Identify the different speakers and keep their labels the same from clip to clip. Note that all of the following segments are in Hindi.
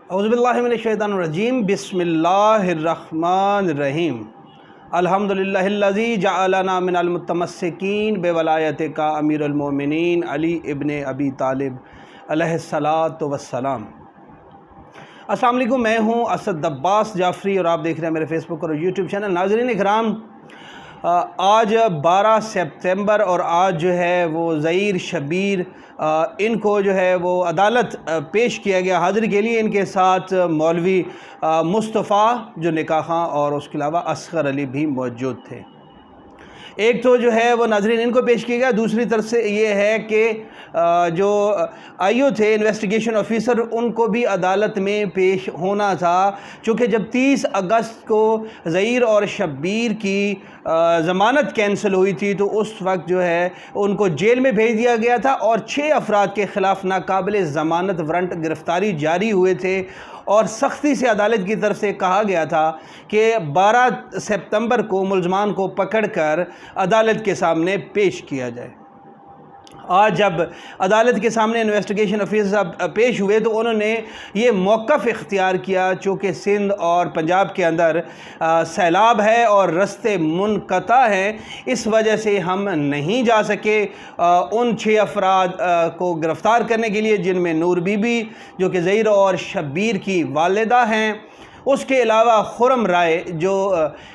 Speaker 1: औज़ुबिल्लाहिमिनश्शैतानिर्रजीम बिस्मिल्लाहिर्रहमानिर्रहीम अल्हम्दुलिल्लाहिल्लज़ी जअलना मिनल मुतमस्सिकीन बेवलायत का अमीरुल मोमिनीन अली इब्ने अबी तालिब अलैहिस्सलातु वस्सलाम। अस्सलाम वालेकुम, मैं हूँ असद अब्बास जाफ़री और आप देख रहे हैं मेरे फेसबुक और यूट्यूब चैनल। नाज़रीन इकराम, आज 12 सितंबर और आज जो है वो ज़हीर शब्बीर इनको जो है वो अदालत पेश किया गया हाज़िर के लिए। इनके साथ मौलवी मुस्तफ़ा जो निकाह खां और उसके अलावा असगर अली भी मौजूद थे। एक तो जो है वो नाज़रीन इनको पेश किया गया, दूसरी तरफ से ये है कि जो आईओ थे इन्वेस्टिगेशन ऑफिसर उनको भी अदालत में पेश होना था, चूँकि जब 30 अगस्त को ज़हीर और शब्बीर की ज़मानत कैंसिल हुई थी तो उस वक्त जो है उनको जेल में भेज दिया गया था और 6 अफराद के ख़िलाफ़ नाकाबिल ज़मानत वारंट गिरफ़्तारी जारी हुए थे और सख्ती से अदालत की तरफ से कहा गया था कि 12 सितंबर को मुलज़मान को पकड़कर अदालत के सामने पेश किया जाए। आज जब अदालत के सामने इन्वेस्टिगेशन ऑफिसर साहब पेश हुए तो उन्होंने ये मौक़िफ़ इख्तियार किया, चूँकि सिंध और पंजाब के अंदर सैलाब है और रस्ते मुनक़ता हैं, इस वजह से हम नहीं जा सके उन 6 अफराद को गिरफ़्तार करने के लिए, जिनमें नूर बीबी जो कि ज़हीर और शब्बीर की वालिदा हैं, उसके अलावा खुरम राय जो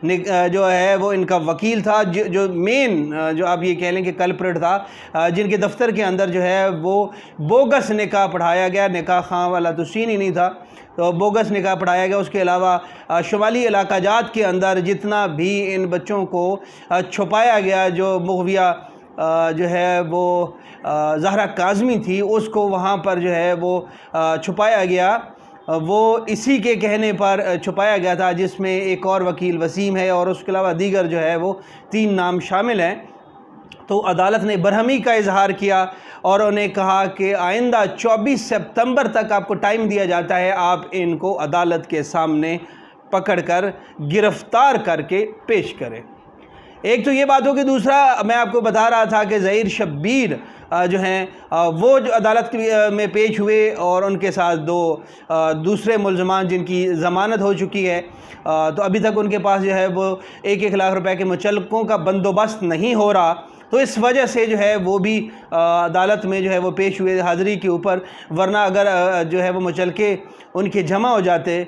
Speaker 1: है वो इनका वकील था, जो मेन जो आप ये कह लें कि कल्प्रिट था, जिनके दफ्तर के अंदर जो है वो बोगस निकाह पढ़ाया गया। निकाह खां वाला तो सीन ही नहीं था, तो बोगस निकाह पढ़ाया गया। उसके अलावा शुमाली इलाका जात के अंदर जितना भी इन बच्चों को छुपाया गया, जो मुग़विया जो है वो ज़हरा काज़मी थी उसको वहाँ पर जो है वो छुपाया गया, वो इसी के कहने पर छुपाया गया था, जिसमें एक और वकील वसीम है और उसके अलावा दीगर जो है वो 3 नाम शामिल हैं। तो अदालत ने बरहमी का इजहार किया और उन्हें कहा कि आइंदा 24 सितंबर तक आपको टाइम दिया जाता है, आप इनको अदालत के सामने पकड़कर गिरफ़्तार करके पेश करें। एक तो ये बात हो कि दूसरा मैं आपको बता रहा था कि ज़हीर शब्बीर जो हैं वो जो अदालत में पेश हुए और उनके साथ 2 दूसरे मुलज़मान जिनकी ज़मानत हो चुकी है, तो अभी तक उनके पास जो है वो 1-1 लाख रुपए के मुचल्लकों का बंदोबस्त नहीं हो रहा, तो इस वजह से जो है वो भी अदालत में जो है वो पेश हुए हाज़िरी के ऊपर। वरना अगर जो है वो मुचल्लके उनके जमा हो जाते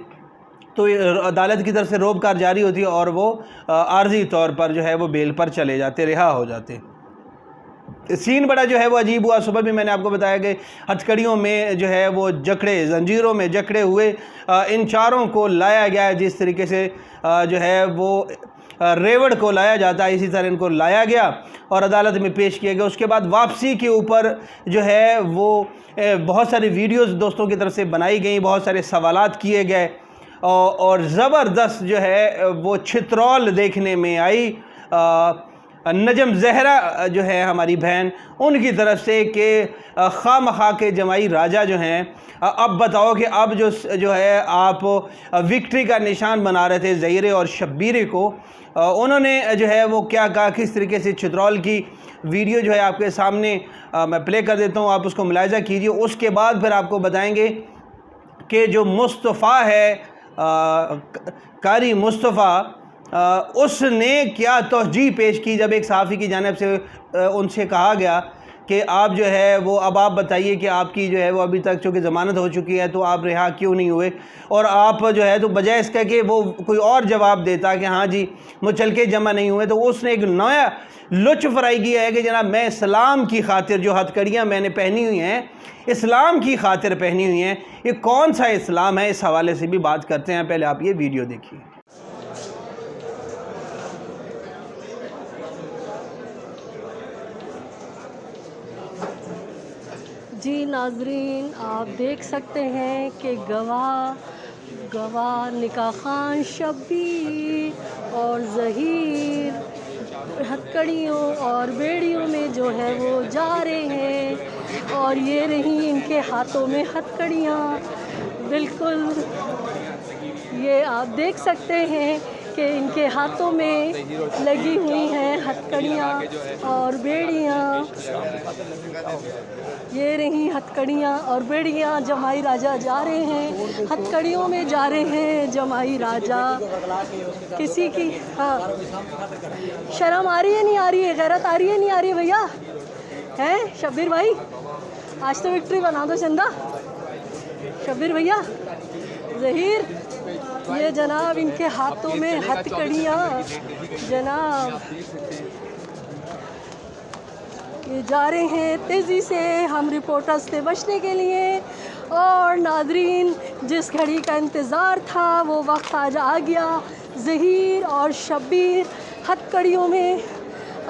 Speaker 1: तो अदालत की तरफ से रोबकार जारी होती और वो आर्जी तौर पर जो है वो बेल पर चले जाते, रिहा हो जाते। सीन बड़ा जो है वो अजीब हुआ। सुबह भी मैंने आपको बताया कि हथकड़ियों में जो है वो जकड़े, जंजीरों में जकड़े हुए इन चारों को लाया गया है, जिस तरीके से जो है वो रेवड़ को लाया जाता है, इसी तरह इनको लाया गया और अदालत में पेश किया गया। उसके बाद वापसी के ऊपर जो है वो बहुत सारी वीडियोस दोस्तों की तरफ से बनाई गई, बहुत सारे सवालात किए गए और ज़बरदस्त जो है वो छित्रौल देखने में आई नजम ज़हरा जो है हमारी बहन, उनकी तरफ से कि खामखा के जमाई राजा जो हैं, अब बताओ कि अब जो है आप विक्ट्री का निशान बना रहे थे ज़हीर और शब्बीर को, उन्होंने जो है वो क्या कहा, किस तरीके से छित्रौल की वीडियो जो है आपके सामने मैं प्ले कर देता हूँ, आप उसको मुलाहिज़ा कीजिए। उसके बाद फिर आपको बताएंगे कि जो मुस्तफ़ा है कारी मुस्तफ़ा, उसने क्या तौजीह पेश की जब एक सहाफ़ी की जानिब से उनसे कहा गया कि आप जो है वो अब आप बताइए कि आपकी जो है वो अभी तक चूँकि ज़मानत हो चुकी है तो आप रिहा क्यों नहीं हुए, और आप जो है तो बजाय इसका कि वो कोई और जवाब देता कि हाँ जी मुचल्के जमा नहीं हुए, तो उसने एक नया लुच फराई किया है कि जनाब मैं इस्लाम की खातिर जो हथकड़ियाँ मैंने पहनी हुई हैं इस्लाम की खातिर पहनी हुई हैं, ये कौन सा इस्लाम है, इस हवाले से भी बात करते हैं। पहले आप ये वीडियो देखिए।
Speaker 2: जी नाज़रीन, आप देख सकते हैं कि गवाह निकाह खां, शब्बीर और ज़हीर हथकड़ियों और बेड़ियों में जो है वो जा रहे हैं और ये रही इनके हाथों में हथकड़ियाँ। बिल्कुल ये आप देख सकते हैं कि इनके हाथों में लगी हुई हैं हथकड़ियाँ और बेड़ियाँ। ये रही हथकड़ियाँ और बेड़ियाँ। जमाई राजा जा रहे हैं, हथकड़ियों में जा रहे हैं जमाई राजा। किसी की हाँ शर्म आ रही है नहीं आ रही है, गैरत आ रही है नहीं आ रही है भैया? हैं शब्बीर भाई, आज तो विक्ट्री बना दो चंदा। शब्बीर भैया, ज़हीर, ये जनाब इनके हाथों में हथकड़ियाँ जनाब। ये जा रहे हैं तेज़ी से हम रिपोर्टर्स से बचने के लिए। और नाज़रीन, जिस घड़ी का इंतज़ार था वो वक्त आज आ गया। ज़हीर और शब्बीर हथकड़ियों में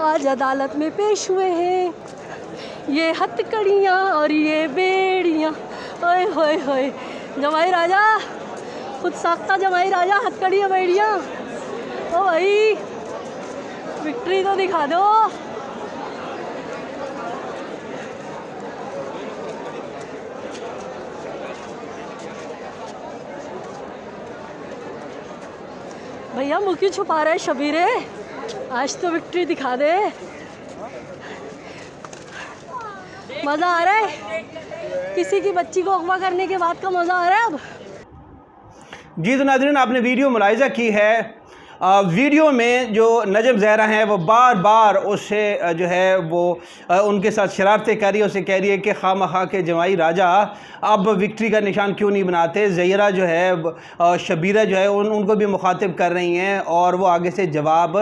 Speaker 2: आज अदालत में पेश हुए हैं। ये हथकड़ियाँ और ये बेड़ियाँ, ओए होए होए, जमाई राजा, खुद साख्ता जमाई राजा, हथकड़ियाँ बेड़ियाँ। ओ भाई, विक्ट्री तो दिखा दो। भैया मुँह क्यों छुपा रहे शबीरे, आज तो विक्ट्री दिखा दे। मज़ा आ रहा है? किसी की बच्ची को अगवा करने के बाद का मज़ा आ रहा है अब?
Speaker 1: जी तो नाज़रीन, आपने वीडियो मुलाहिज़ा की है। वीडियो में जो नजम ज़हरा हैं वो बार बार उससे जो है वो उनके साथ शरारतें कर रही है। उसे कह रही है कि खामखा के जमाई राजा अब विक्ट्री का निशान क्यों नहीं बनाते। ज़हीरा जो है, शबीरा जो है, उनको भी मुखातिब कर रही हैं और वो आगे से जवाब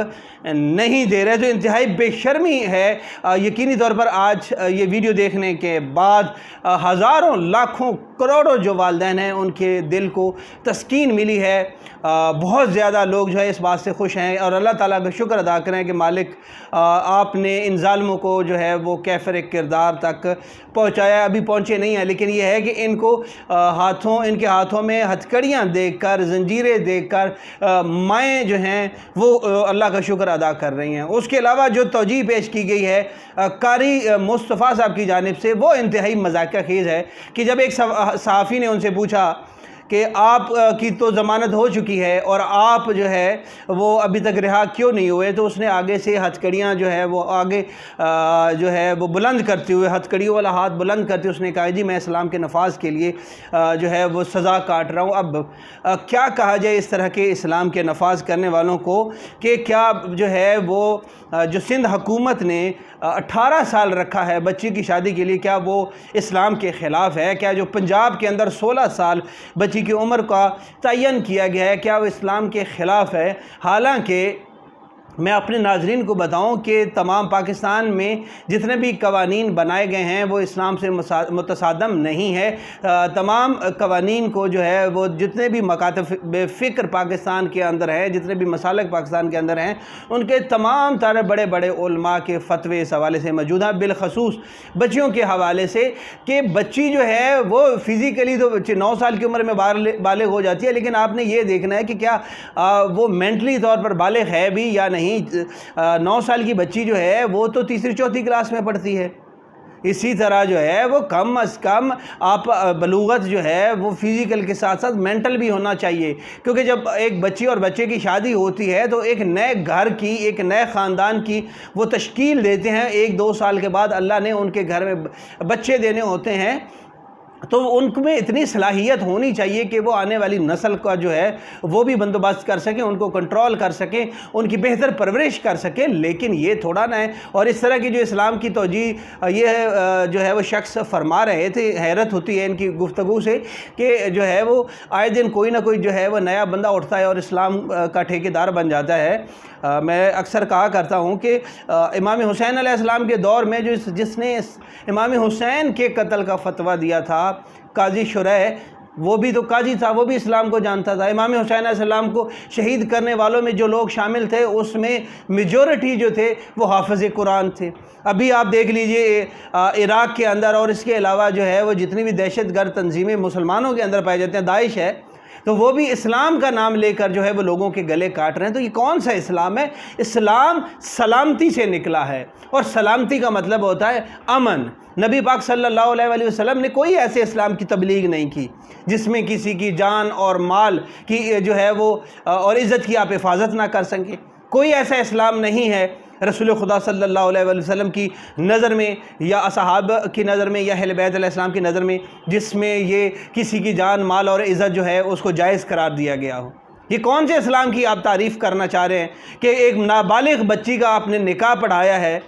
Speaker 1: नहीं दे रहे। तो इंतहाई बेशर्मी है। यकीनी तौर पर आज ये वीडियो देखने के बाद हज़ारों लाखों करोड़ों जो वालिदैन हैं उनके दिल को तस्कीन मिली है। बहुत ज़्यादा लोग जो है इस बात से खुश हैं और अल्लाह ताला का शुक्र अदा करें कि मालिक आपने इन ज़ालिमों को जो है वो कैफ़र किरदार तक पहुँचाया। अभी पहुँचे नहीं हैं, लेकिन यह है कि इनको इनके हाथों में हथकड़ियाँ देखकर, जंजीरें देखकर माएँ जो हैं वो अल्लाह का शुक्र अदा कर रही हैं। उसके अलावा जो तौजीह पेश की गई है कारी मुस्तफ़ा साहब की जानिब से, वो इंतहाई मज़ाक़िया खेज़ है कि जब एक सहाफ़ी ने उनसे पूछा कि आप की तो ज़मानत हो चुकी है और आप जो है वो अभी तक रिहा क्यों नहीं हुए, तो उसने आगे से हथकड़ियाँ जो है वो आगे जो है वो बुलंद करते हुए, हथकड़ियों वाला हाथ बुलंद करते हुए उसने कहा, जी मैं इस्लाम के नफाज के लिए जो है वो सज़ा काट रहा हूँ। अब क्या कहा जाए इस तरह के इस्लाम के नफाज करने वालों को कि क्या जो है वो जो सिंध हुकूमत ने 18 साल रखा है बच्ची की शादी के लिए, क्या वो इस्लाम के ख़िलाफ़ है? क्या जो पंजाब के अंदर 16 साल बच्ची की उम्र का तयन किया गया है, क्या वो इस्लाम के ख़िलाफ़ है? हालांकि मैं अपने नाज़रीन को बताऊं कि तमाम पाकिस्तान में जितने भी कवानीन बनाए गए हैं वो इस्लाम से मुतसादम नहीं है। तमाम कवानीन को जो है वो जितने भी मकातब फ़िक्र पाकिस्तान के अंदर हैं, जितने भी मसालक पाकिस्तान के अंदर हैं, उनके तमाम तारे बड़े बड़े उलमा के फ़तवे इस हवाले से मौजूद हैं। बिलखसूस बच्चियों के हवाले से कि बच्ची जो है वो फ़िज़िकली तो 9 साल की उम्र में बालिग हो जाती है, लेकिन आपने ये देखना है कि क्या वो मेंटली तौर पर बालिग है भी या नहीं। 9 साल की बच्ची जो है वो तो तीसरी चौथी क्लास में पढ़ती है। इसी तरह जो है वो कम अज़ कम आप बलूगत जो है वो फ़िज़िकल के साथ साथ मेंटल भी होना चाहिए, क्योंकि जब एक बच्ची और बच्चे की शादी होती है तो एक नए घर की, एक नए ख़ानदान की वो तश्कील देते हैं। 1-2 साल के बाद अल्लाह ने उनके घर में बच्चे देने होते हैं, तो उनमें इतनी सलाहियत होनी चाहिए कि वो आने वाली नस्ल का जो है वो भी बंदोबस्त कर सकें, उनको कंट्रोल कर सकें, उनकी बेहतर परवरिश कर सकें। लेकिन ये थोड़ा ना है। और इस तरह की जो इस्लाम की तौजीह ये जो है वो शख्स फरमा रहे थे, हैरत होती है इनकी गुफ्तगू से कि जो है वो आए दिन कोई ना कोई जो है वो नया बंदा उठता है और इस्लाम का ठेकेदार बन जाता है। मैं अक्सर कहा करता हूँ कि इमाम हुसैन अलैहिस्सलाम के दौर में जिसने इमाम हुसैन के कत्ल का फतवा दिया था, काजी शुरैह, वो भी तो काजी था, वो भी इस्लाम को जानता था। इमाम हुसैन अलैहिस्सलाम को शहीद करने वालों में जो लोग शामिल थे उसमें मेजॉरिटी जो थे वो हाफ़िज़ कुरान थे। अभी आप देख लीजिए इराक़ के अंदर और इसके अलावा जो है वो जितनी भी दहशतगर्द तंजीमें मुसलमानों के अंदर पाई जाती हैं, दाइश है, तो वो भी इस्लाम का नाम लेकर जो है वो लोगों के गले काट रहे हैं। तो ये कौन सा इस्लाम है? इस्लाम सलामती से निकला है, और सलामती का मतलब होता है अमन। नबी पाक सल्लल्लाहु अलैहि वसल्लम ने कोई ऐसे इस्लाम की तबलीग नहीं की जिसमें किसी की जान और माल की जो है वो और इज़्ज़त की आप हिफाजत ना कर सकें। कोई ऐसा इस्लाम नहीं है रसूल खुदा सल्लल्लाहु अलैहि वसल्लम की नज़र में या असहाब की नज़र में या अहले बैत अलैहिस्सलाम की नज़र में जिसमें ये किसी की जान माल और इज़्ज़त जो है उसको जायज़ करार दिया गया हो। ये कौन से इस्लाम की आप तारीफ़ करना चाह रहे हैं कि एक नाबालिग बच्ची का आपने निकाह पढ़ाया है,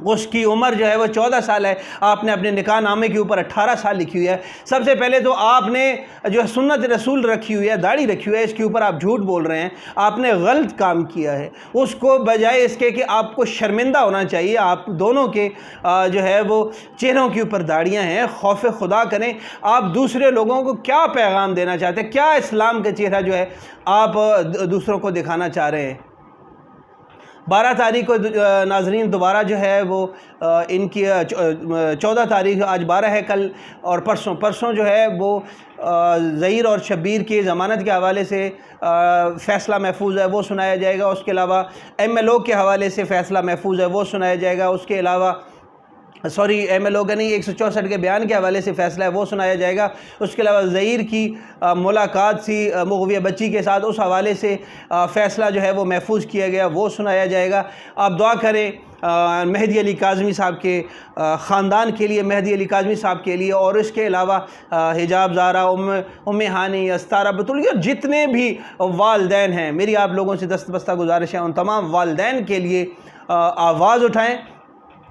Speaker 1: उसकी उम्र जो है वो 14 साल है, आपने अपने निकाह नामे के ऊपर 18 साल लिखी हुई है। सबसे पहले तो आपने जो है सुन्नत रसूल रखी हुई है, दाढ़ी रखी हुई है, इसके ऊपर आप झूठ बोल रहे हैं। आपने गलत काम किया है। उसको बजाय इसके कि आपको शर्मिंदा होना चाहिए, आप दोनों के जो है वो चेहरों के ऊपर दाढ़ियाँ हैं। खौफ खुदा करें। आप दूसरे लोगों को क्या पैगाम देना चाहते हैं? क्या इस्लाम का चेहरा जो है आप दूसरों को दिखाना चाह रहे हैं? 12 तारीख को नाजरीन दोबारा जो है वो इनकी 14 तारीख, आज 12 है, कल और परसों जो है वो ज़हीर और शब्बीर की ज़मानत के हवाले से फ़ैसला महफूज है वो सुनाया जाएगा। उसके अलावा MLO के हवाले से फ़ैसला महफूज है वो सुनाया जाएगा। उसके अलावा MLO का नहीं, 164 के बयान के हवाले से फ़ैसला है वो सुनाया जाएगा। उसके अलावा ज़हीर की मुलाकात सी मुग़विया बच्ची के साथ, उस हवाले से फ़ैसला जो है वो महफूज किया गया वो सुनाया जाएगा। आप दुआ करें मेहदी अली काज़मी साहब के ख़ानदान के लिए, मेहदी अली काज़मी साहब के लिए, और इसके अलावा हिजाब ज़ारा, उम्मे हानी, अस्तारा, बतूल, जितने भी वालदैन हैं, मेरी आप लोगों से दस्तबस्ता गुजारिश है उन तमाम वालदैन के लिए आवाज़ उठाएँ।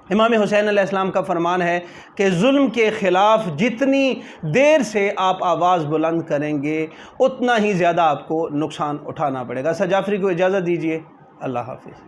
Speaker 1: इमाम हुसैन अलैहिस्सलाम का फरमान है कि जुल्म के ख़िलाफ़ जितनी देर से आप आवाज़ बुलंद करेंगे उतना ही ज़्यादा आपको नुकसान उठाना पड़ेगा। सर जाफ़री को इजाज़त दीजिए। अल्लाह हाफ़िज़।